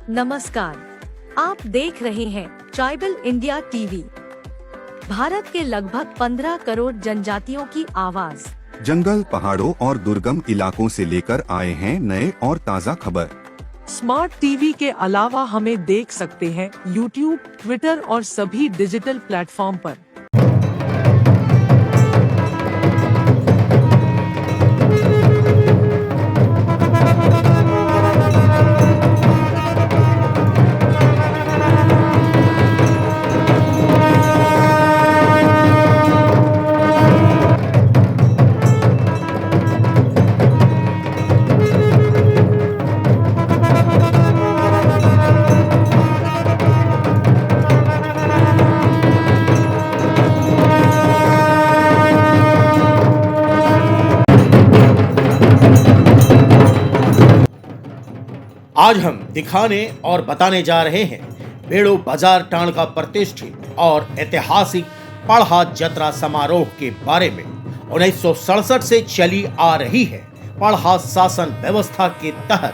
नमस्कार, आप देख रहे हैं ट्राइबल इंडिया टीवी। भारत के लगभग 15 करोड़ जनजातियों की आवाज जंगल, पहाड़ों और दुर्गम इलाकों से लेकर आए हैं नए और ताज़ा खबर। स्मार्ट टीवी के अलावा हमें देख सकते हैं यूट्यूब, ट्विटर और सभी डिजिटल प्लेटफॉर्म पर। आज हम दिखाने और बताने जा रहे हैं बेड़ो बाजार टांड का प्रतिष्ठित और ऐतिहासिक पढ़ा जतरा समारोह के बारे में। 1967 से चली आ रही है पढ़ा शासन व्यवस्था के तहत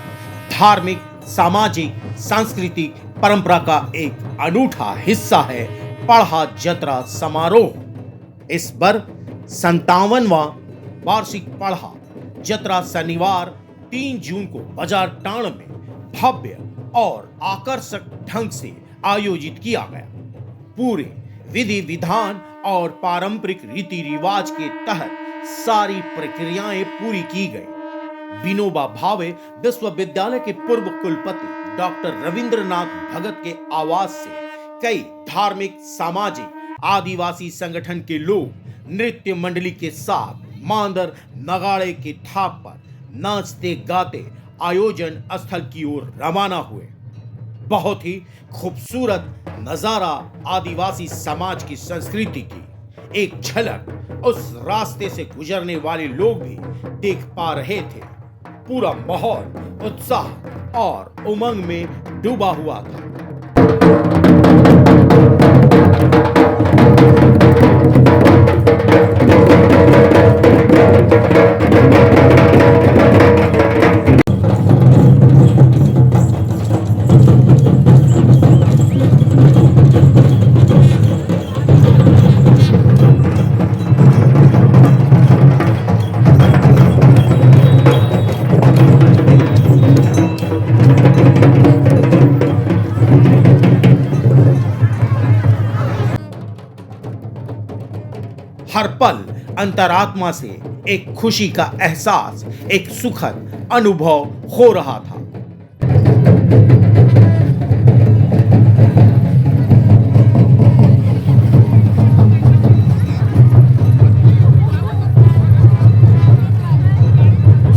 धार्मिक, सामाजिक, सांस्कृतिक परंपरा का एक अनूठा हिस्सा है पढ़ा जतरा समारोह। इस बार 57वां वार्षिक पढ़ा जतरा शनिवार 3 जून को बाजार टांड में भव्य और आकर्षक ढंग से आयोजित किया गया। पूरे विधि विधान और पारंपरिक रीति रिवाज के तहत सारी प्रक्रियाएं पूरी की गई। विनोबा भावे विश्वविद्यालय के पूर्व कुलपति डॉक्टर रविंद्रनाथ भगत के आवास से कई धार्मिक, सामाजिक, आदिवासी संगठन के लोग नृत्य मंडली के साथ मांदर नगाड़े के थाप पर नाचते गाते आयोजन स्थल की ओर रवाना हुए। बहुत ही खूबसूरत नजारा आदिवासी समाज की संस्कृति की एक झलक उस रास्ते से गुजरने वाले लोग भी देख पा रहे थे। पूरा माहौल उत्साह और उमंग में डूबा हुआ था। हर पल अंतरात्मा से एक खुशी का एहसास, एक सुखद अनुभव हो रहा था।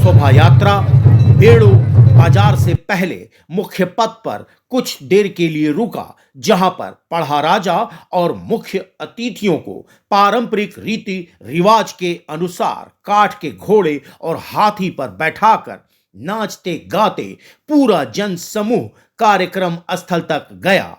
शोभा यात्रा बेड़ो बाजार से पहले मुख्य पथ पर कुछ देर के लिए रुका, जहां पर पढ़ा राजा और मुख्य अतिथियों को पारंपरिक रीति रिवाज के अनुसार काठ के घोड़े और हाथी पर बैठाकर नाचते गाते पूरा जन समूह कार्यक्रम स्थल तक गया।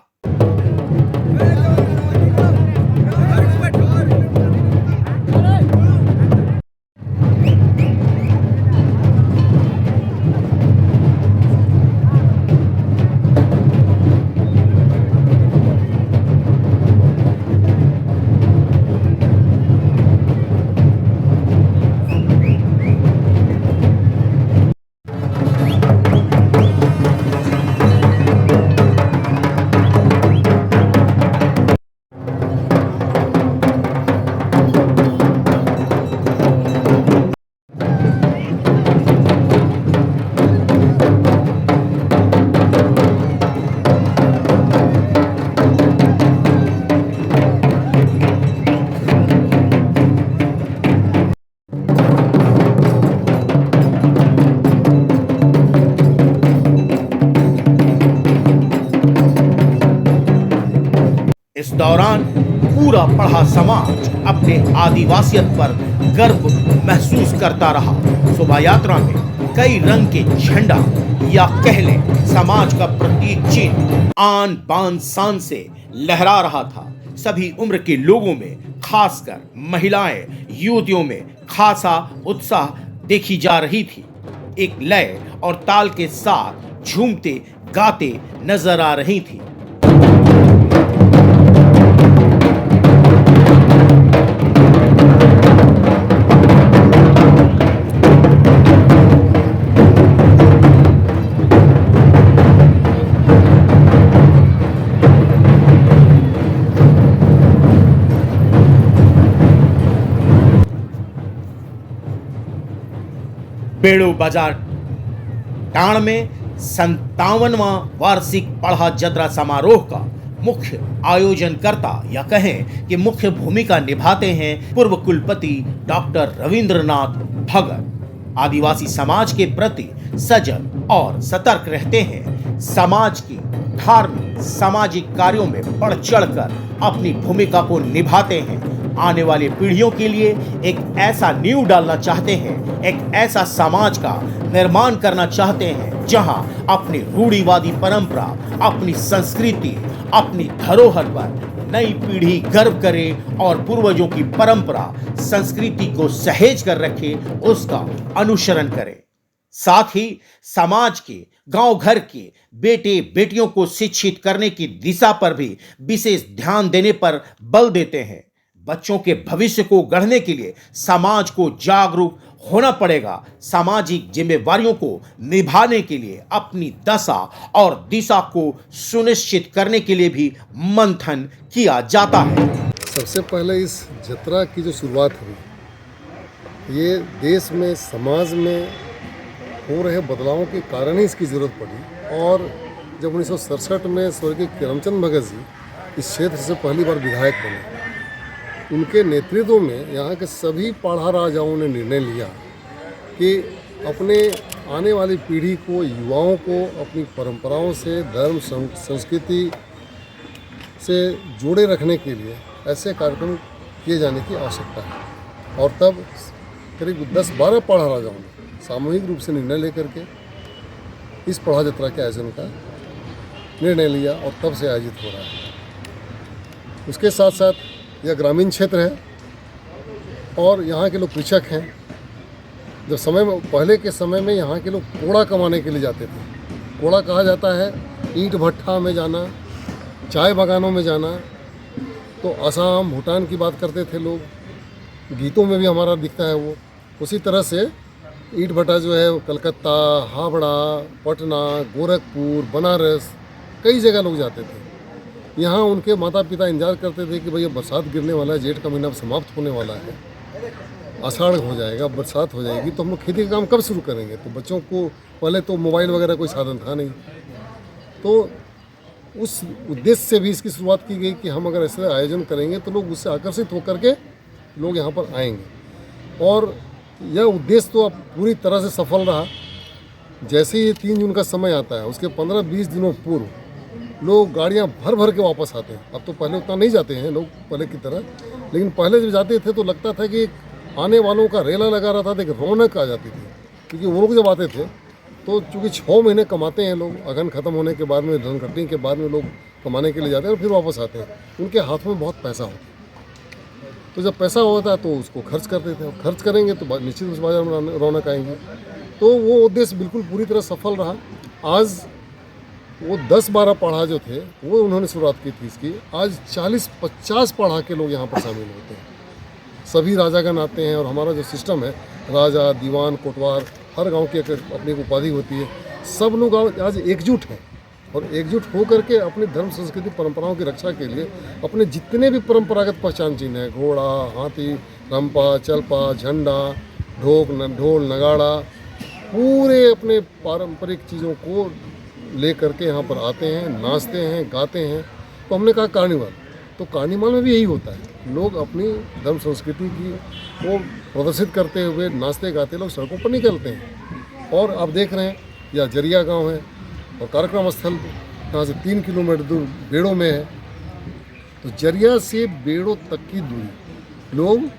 इस दौरान पूरा पढ़ा समाज अपने आदिवासियत पर गर्व महसूस करता रहा। शोभा यात्रा में कई रंग के झंडा या कह लें समाज का प्रतीक चिन्ह आन बान शान से लहरा रहा था। सभी उम्र के लोगों में, खासकर महिलाएं, युवतियों में खासा उत्साह देखी जा रही थी। एक लय और ताल के साथ झूमते गाते नजर आ रही थी। बेड़ो बाजार टाण में 57वां वार्षिक पढ़ा जतरा समारोह का मुख्य आयोजनकर्ता या कहें कि मुख्य भूमिका निभाते हैं पूर्व कुलपति डॉक्टर रविंद्रनाथ भगत। आदिवासी समाज के प्रति सजग और सतर्क रहते हैं। समाज की धार्मिक सामाजिक कार्यों में बढ़ चढ़कर अपनी भूमिका को निभाते हैं। आने वाली पीढ़ियों के लिए एक ऐसा नींव डालना चाहते हैं, एक ऐसा समाज का निर्माण करना चाहते हैं जहां अपनी रूढ़िवादी परंपरा, अपनी संस्कृति, अपनी धरोहर पर नई पीढ़ी गर्व करे और पूर्वजों की परंपरा संस्कृति को सहेज कर रखे, उसका अनुसरण करे। साथ ही समाज के गांव घर के बेटे बेटियों को शिक्षित करने की दिशा पर भी विशेष ध्यान देने पर बल देते हैं। बच्चों के भविष्य को गढ़ने के लिए समाज को जागरूक होना पड़ेगा। सामाजिक जिम्मेवारियों को निभाने के लिए अपनी दशा और दिशा को सुनिश्चित करने के लिए भी मंथन किया जाता है। सबसे पहले इस जतरा की जो शुरुआत हुई, ये देश में समाज में हो रहे बदलावों के कारण ही इसकी ज़रूरत पड़ी। और जब 1967 में स्वर्गीय करमचंद भगत जी इस क्षेत्र से पहली बार विधायक बने, उनके नेतृत्व में यहाँ के सभी पाढ़ा राजाओं ने निर्णय लिया कि अपने आने वाली पीढ़ी को, युवाओं को अपनी परंपराओं से, धर्म संस्कृति से जोड़े रखने के लिए ऐसे कार्यक्रम किए जाने की आवश्यकता है। और तब करीब 10-12 पाढ़ा राजाओं ने सामूहिक रूप से निर्णय लेकर के इस पढ़ा जतरा के आयोजन का निर्णय लिया और तब से आयोजित हो रहा है। उसके साथ साथ यह ग्रामीण क्षेत्र है और यहाँ के लोग कृषक हैं। जब समय में, पहले के समय में यहाँ के लोग कोड़ा कमाने के लिए जाते थे। कोड़ा कहा जाता है ईंट भट्ठा में जाना, चाय बागानों में जाना। तो असम, भूटान की बात करते थे लोग, गीतों में भी हमारा दिखता है वो। उसी तरह से ईंट भट्टा जो है वो कलकत्ता, हावड़ा, पटना, गोरखपुर, बनारस, कई जगह लोग जाते थे। यहाँ उनके माता पिता इंतजार करते थे कि भैया बरसात गिरने वाला है, जेठ का महीना समाप्त होने वाला है, आषाढ़ हो जाएगा, बरसात हो जाएगी, तो हम लोग खेती का काम कब शुरू करेंगे। तो बच्चों को पहले तो मोबाइल वगैरह कोई साधन था नहीं, तो उस उद्देश्य से भी इसकी शुरुआत की गई कि हम अगर ऐसे आयोजन करेंगे तो लोग उससे आकर्षित होकर के लोग यहाँ पर आएंगे। और यह उद्देश्य तो अब पूरी तरह से सफल रहा। जैसे ही 3 जून का समय आता है, उसके 15-20 दिनों पूर्व लोग गाड़ियाँ भर भर के वापस आते हैं। अब तो पहले उतना नहीं जाते हैं लोग पहले की तरह, लेकिन पहले जब जाते थे तो लगता था कि आने वालों का रेला लगा रहा था, एक रौनक आ जाती थी। क्योंकि वो लोग जब आते थे तो चूँकि 6 महीने कमाते हैं लोग, अगन ख़त्म होने के बाद में, धन कटने के बाद में लोग कमाने के लिए जाते हैं और फिर वापस आते हैं। उनके हाथों में बहुत पैसा होता है, तो जब पैसा होता है तो उसको खर्च करते थे। और खर्च करेंगे तो निश्चित उस बाजार में रौनक आएंगी। तो वो उद्देश्य बिल्कुल पूरी तरह सफल रहा। आज वो 10-12 पढ़ा जो थे वो उन्होंने शुरुआत की थी इसकी। आज 40-50 पढ़ा के लोग यहाँ पर शामिल होते हैं। सभी राजागण आते हैं और हमारा जो सिस्टम है, राजा, दीवान, कोटवार, हर गांव की अपनी एक उपाधि होती है। सब लोग आज एकजुट हैं और एकजुट होकर के अपनी धर्म संस्कृति परंपराओं की रक्षा के लिए अपने जितने भी परंपरागत पहचान चिन्ह हैं, घोड़ा, हाथी, रंपा, चलपा, झंडा, ढोल, नगाड़ा, पूरे अपने पारंपरिक चीज़ों को ले करके यहाँ पर आते हैं, नाचते हैं, गाते हैं। तो हमने कहा कार्निवल, तो कार्निवल में भी यही होता है। लोग अपनी धर्म संस्कृति की को प्रदर्शित करते हुए नाचते गाते लोग सड़कों पर निकलते हैं। और आप देख रहे हैं यह जरिया गांव है और कार्यक्रम स्थल यहाँ से 3 किलोमीटर दूर बेड़ो में है। तो जरिया से बेड़ो तक की दूरी लोग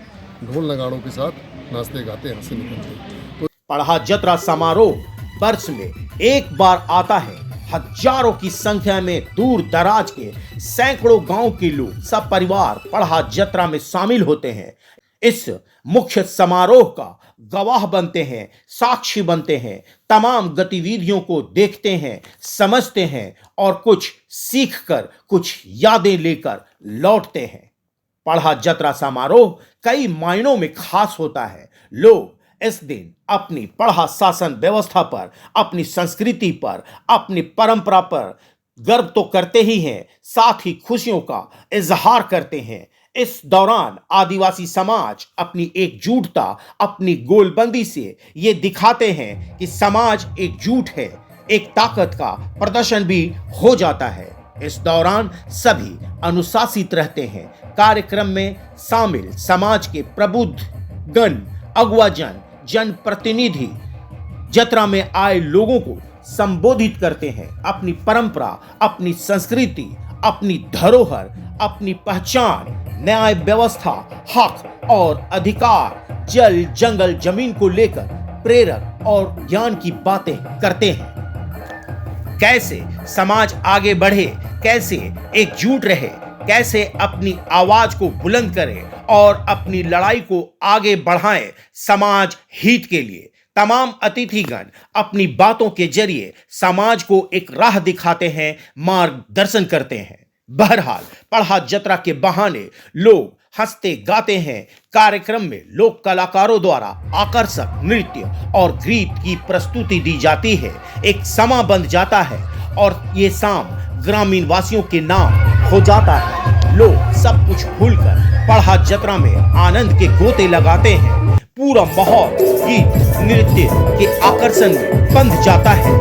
ढोल नगाड़ों के साथ नाचते गाते यहाँ से निकलते हैं। पढ़ा जतरा समारोह वर्ष में एक बार आता है। हजारों की संख्या में दूर दराज के सैकड़ों गांव के लोग सब परिवार पढ़ा जतरा में शामिल होते हैं। इस मुख्य समारोह का गवाह बनते हैं, साक्षी बनते हैं, तमाम गतिविधियों को देखते हैं, समझते हैं और कुछ सीखकर, कुछ यादें लेकर लौटते हैं। पढ़ा जतरा समारोह कई मायनों में खास होता है। लोग इस दिन अपनी पढ़ा शासन व्यवस्था पर, अपनी संस्कृति पर, अपनी परंपरा पर गर्व तो करते ही हैं, साथ ही खुशियों का इजहार करते हैं। इस दौरान आदिवासी समाज अपनी एकजुटता, अपनी गोलबंदी से ये दिखाते हैं कि समाज एकजुट है। एक ताकत का प्रदर्शन भी हो जाता है। इस दौरान सभी अनुशासित रहते हैं। कार्यक्रम में शामिल समाज के प्रबुद्ध गण, अगुवाजन, जनप्रतिनिधि जतरा में आए लोगों को संबोधित करते हैं। अपनी परंपरा, अपनी संस्कृति, अपनी धरोहर, अपनी पहचान, न्याय व्यवस्था, हक और अधिकार, जल, जंगल, जमीन को लेकर प्रेरक और ज्ञान की बातें करते हैं। कैसे समाज आगे बढ़े, कैसे एकजुट रहे, कैसे अपनी आवाज को बुलंद करे और अपनी लड़ाई को आगे बढ़ाएं समाज हित के लिए। तमाम अतिथिगण अपनी बातों के जरिए समाज को एक राह दिखाते हैं, मार्गदर्शन करते हैं। बहरहाल पढ़ा जतरा के बहाने लोग हंसते गाते हैं। कार्यक्रम में लोक कलाकारों द्वारा आकर्षक नृत्य और गीत की प्रस्तुति दी जाती है। एक समा बंध जाता है और ये शाम ग्रामीण वासियों के नाम हो जाता है। लोग सब कुछ भूलकर पढ़ा जतरा में आनंद के गोते लगाते हैं। पूरा माहौल गीत, नृत्य के आकर्षण में बंध जाता है।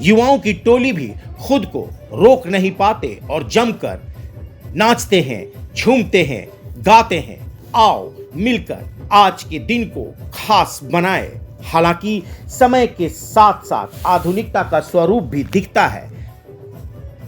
युवाओं की टोली भी खुद को रोक नहीं पाते और जमकर नाचते हैं, झूमते हैं, गाते हैं। आओ मिलकर आज के दिन को खास बनाए। हालांकि समय के साथ साथ आधुनिकता का स्वरूप भी दिखता है।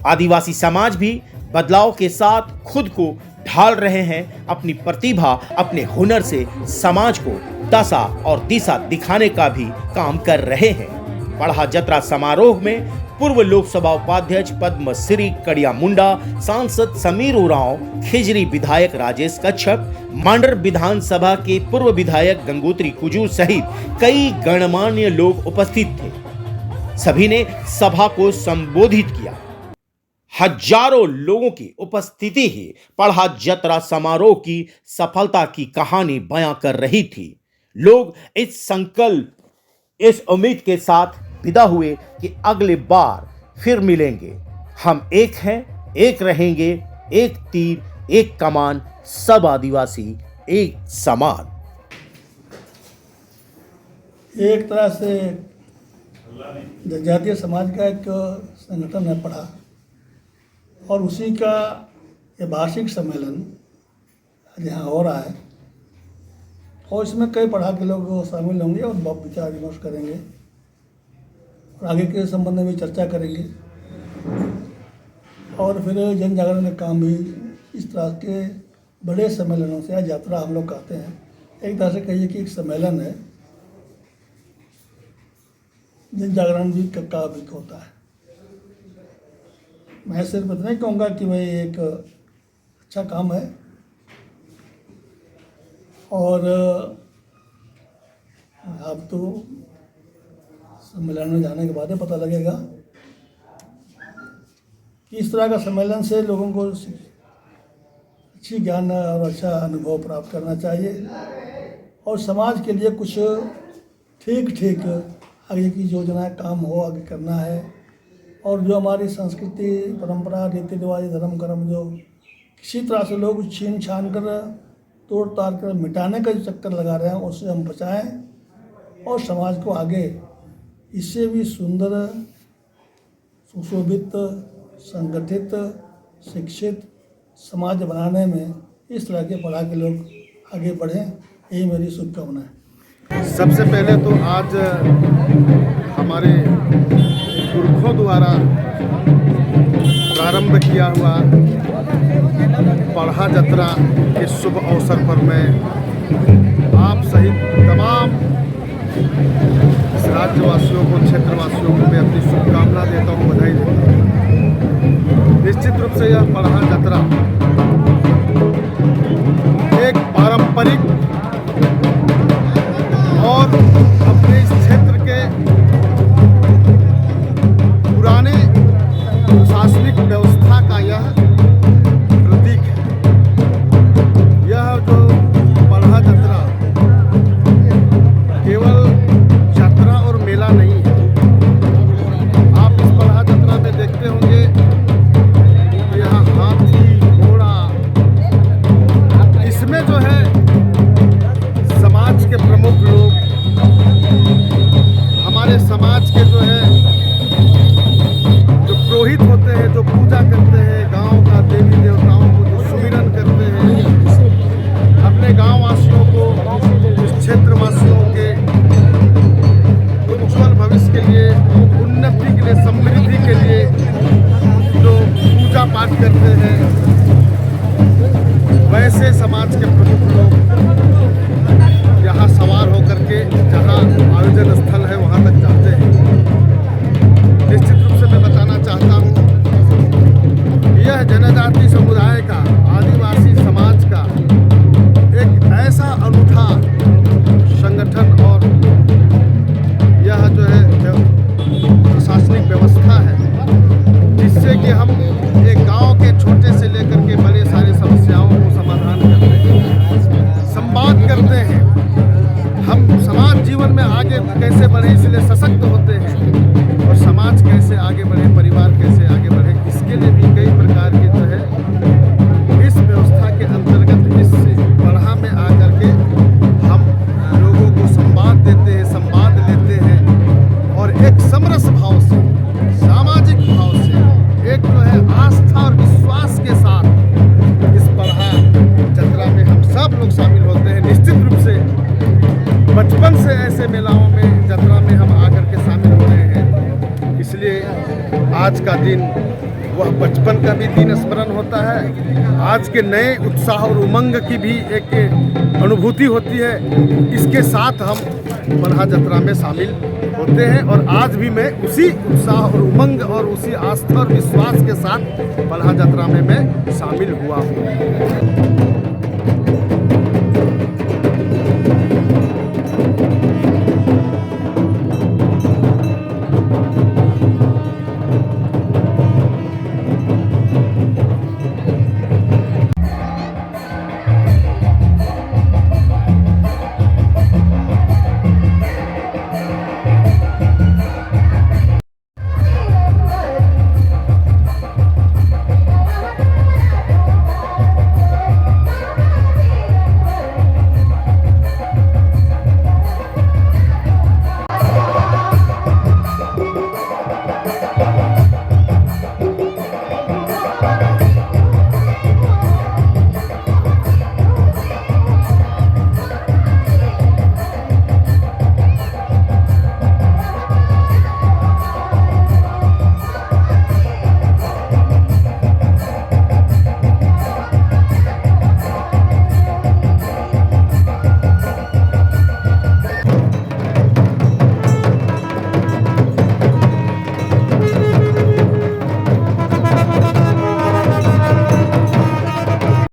आदिवासी समाज भी बदलाव के साथ खुद को ढाल रहे हैं। अपनी प्रतिभा, अपने हुनर से समाज को दशा और दिशा दिखाने का भी काम कर रहे हैं। पढ़ा जतरा समारोह में पूर्व लोकसभा उपाध्यक्ष पद्मश्री कड़िया मुंडा, सांसद समीर उरांव, खिजरी विधायक राजेश कच्छप, मांडर विधानसभा के पूर्व विधायक गंगोत्री कुजूर सहित कई गणमान्य लोग उपस्थित थे। सभी ने सभा को संबोधित किया। हजारों लोगों की उपस्थिति ही पढ़ा जतरा समारोह की सफलता की कहानी बयां कर रही थी। लोग इस संकल्प, इस उम्मीद के साथ विदा हुए कि अगले बार फिर मिलेंगे। हम एक हैं, एक रहेंगे, एक तीर, एक कमान, सब आदिवासी एक समान। ये एक तरह से जनजातीय समाज का एक संगठन है पढ़ा, और उसी का ये वार्षिक सम्मेलन यहाँ हो रहा है, और इसमें कई पढ़ा के लोग शामिल होंगे और विचार विमर्श करेंगे और आगे के संबंध में भी चर्चा करेंगे। और फिर जन जागरण का काम भी इस तरह के बड़े सम्मेलनों से, या यात्रा हम लोग कहते हैं, एक तरह से कहिए कि एक सम्मेलन है, जन जागरण भी का भी होता है। मैं सिर्फ इतना ही कहूँगा कि भाई एक अच्छा काम है, और अब तो सम्मेलन में जाने के बाद ही पता लगेगा कि इस तरह का सम्मेलन से लोगों को अच्छी ज्ञान और अच्छा अनुभव प्राप्त करना चाहिए, और समाज के लिए कुछ ठीक आगे की योजना काम हो, आगे करना है। और जो हमारी संस्कृति, परंपरा, रीति रिवाज, धर्म कर्म जो किसी तरह से लोग छीन छान कर, तोड़ ताड़ कर मिटाने का जो चक्कर लगा रहे हैं, उससे हम बचाएं और समाज को आगे इससे भी सुंदर, सुशोभित, संगठित, शिक्षित समाज बनाने में इस तरह के पढ़ा के लोग आगे बढ़ें, यही मेरी शुभकामना है। सबसे पहले तो आज हमारे पुरखों द्वारा प्रारंभ किया हुआ पढ़ा जतरा के शुभ अवसर पर मैं आप सहित तमाम राज्यवासियों को, क्षेत्रवासियों को मैं अपनी शुभकामना देता हूँ, बधाई देता हूँ। निश्चित रूप से यह पढ़ा जतरा एक पारंपरिक और अपने इस क्षेत्र के पुराने प्रशासनिक व्यवस्था का यह प्रतीक है। यह जो पढ़ा जतरा केवल यात्रा और मेला नहीं है। आप इस पढ़ा जतरा में देखते होंगे तो यहाँ हाथी, घोड़ा, इसमें जो है समाज के प्रमुख लोग, हमारे समाज के जो है जो पुरोहित होते हैं, जो पूजा करते हैं, गांव का देवी देवताओं को जो सुमिरन करते हैं, अपने गांव वासियों को, इस क्षेत्र वासियों के उज्जवल भविष्य के लिए, उन्नति के लिए, समृद्धि के लिए जो पूजा पाठ करते हैं, वैसे समाज के प्रमुख लोग यहाँ सवार होकर के जहाँ आयोजन स्थल है वहाँ तक जाते हैं। निश्चित रूप से मैं बताना चाहता हूँ, यह जनजाति समुदाय का, आदिवासी समाज का एक ऐसा अनूठा संगठन और यह जो है प्रशासनिक व्यवस्था है, जिससे कि हम एक गांव के छोटे से लेकर के बड़े सारे समस्याओं को समाधान करते हैं, संवाद करते हैं। हम समाज जीवन में आगे कैसे बढ़े, इसलिए सशक्त होते हैं, और समाज कैसे आगे बढ़े, परिवार कैसे आगे बढ़े, इसके लिए भी कई प्रकार के जो है इस व्यवस्था के अंतर्गत इस पढ़ा में आकर के हम लोगों को संवाद देते हैं, संवाद लेते हैं, और एक समरस भाव से आज का दिन वह बचपन का भी दिन स्मरण होता है। आज के नए उत्साह और उमंग की भी एक अनुभूति होती है। इसके साथ हम बलहा जतरा में शामिल होते हैं और आज भी मैं उसी उत्साह और उमंग और उसी आस्था और विश्वास के साथ बलहा जतरा में मैं शामिल हुआ हूँ।